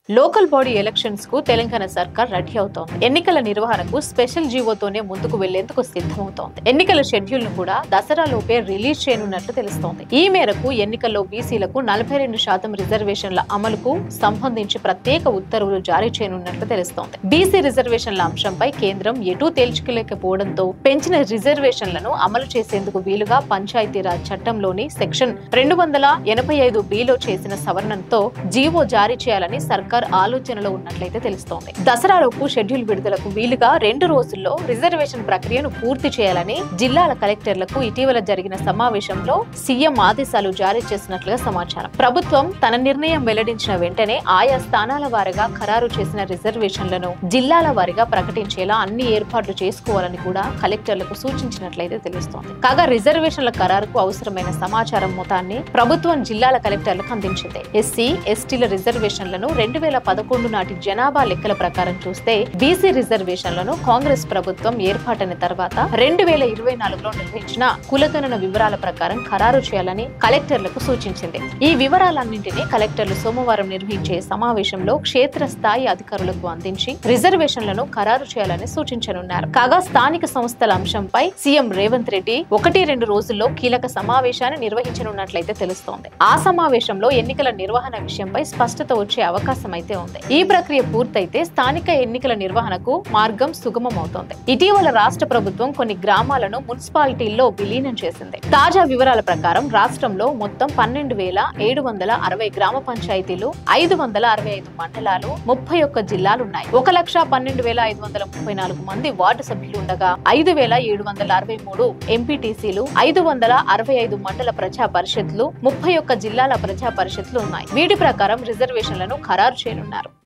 Local body elections కు తెలంగాణ సర్కార్ ready అవుతోంది. ఎన్నికల నిర్వహణకు స్పెషల్ జీవోతోనే ముందుకు వెళ్లేందుకు సిద్ధమవుతోంది. ఎన్నికల షెడ్యూల్ ను కూడా దసరా లోపే రిలీజ్ చేయనున్నట్లు తెలుస్తోంది. ఈ మేరకు ఎన్నికల్లో బీసీలకు 42% రిజర్వేషన్ల అమలుకు సంబంధించి ప్రత్యేక ఉత్తర్వులు జారీ చేయనున్నట్లు తెలుస్తోంది. బీసీ రిజర్వేషన్ల అంశంపై కేంద్రం ఎటూ తేల్చుకోలేకపోవడంతో పెంచిన రిజర్వేషన్లను అమలు చేసేందుకు వీలుగా పంచాయతీరాజ్ చట్టంలోని సెక్షన్ 285 బిలో చేసిన సవరణతో జీవో జారీ చేయాలని సర్కార్ ఆలోచనలో ఉన్నట్లయితే తెలుస్తోంది. దసరాలోపు షెడ్యూల్ విడుదలకు వీలుగా 2 రోజుల్లో రిజర్వేషన్ ప్రక్రియను పూర్తి చేయాలని జిల్లాల కలెక్టర్లకు ఇటీవల జరిగిన సమావేశంలో సీఎం ఆదేశాలు జారీ చేసినట్లుగా సమాచారం. ప్రభుత్వం తన నిర్ణయం వెల్లడించిన వెంటనే ఆయా స్థానాల వారీగా ఖరారు చేసిన రిజర్వేషన్లను జిల్లాల వారీగా ప్రకటించేలా అన్ని ఏర్పాట్లు చేసుకోవాలని కూడా కలెక్టర్లకు సూచించినట్లయితే తెలుస్తోంది. కాగా రిజర్వేషన్ల ఖరారుకు అవసరమైన సమాచారం మొత్తాన్ని ప్రభుత్వం జిల్లాల కలెక్టర్లకు అందించింది. ఎస్సీ, ఎస్టీల రిజర్వేషన్లను 2011 నాటి జనాభా లెక్కల ప్రకారం చూస్తే బీసీ రిజర్వేషన్లను కాంగ్రెస్ ప్రభుత్వం ఏర్పాటైన తర్వాత 2024లో నిర్వహించిన కులగణన వివరాల ప్రకారం ఖరారు చేయాలని కలెక్టర్లకు సూచించింది. ఈ వివరాలన్నింటినీ కలెక్టర్లు సోమవారం నిర్వహించే సమావేశంలో క్షేత్రస్థాయి అధికారులకు అందించి రిజర్వేషన్లను ఖరారు చేయాలని సూచించనున్నారు. కాగా స్థానిక సంస్థల అంశంపై సీఎం రేవంత్ రెడ్డి 1-2 రోజుల్లో కీలక సమావేశాన్ని నిర్వహించనున్నట్లయితే తెలుస్తోంది. ఆ సమావేశంలో ఎన్నికల నిర్వహణ విషయంపై స్పష్టత వచ్చే అవకాశం అయితే ఉంది. ఈ ప్రక్రియ పూర్తయితే స్థానిక ఎన్నికల నిర్వహణకు మార్గం సుగమమవుతోంది. ఇటీవల రాష్ట్ర ప్రభుత్వం కొన్ని గ్రామాలను మున్సిపాలిటీల్లో విలీనం చేసింది. తాజా వివరాల ప్రకారం రాష్ట్రంలో మొత్తం 12,760 గ్రామ పంచాయతీలు, 565 మండలాలు, 31 జిల్లాలున్నాయి. 1,12,534 మంది వార్డు సభ్యులు ఉండగా 5,763 ఎంపీటీసీలు, 565 మండల ప్రజా పరిషత్లు, 31 జిల్లాల ప్రజా పరిషత్లు ఉన్నాయి. వీటి ప్రకారం రిజర్వేషన్లను ఖరారు చేయనున్నారు.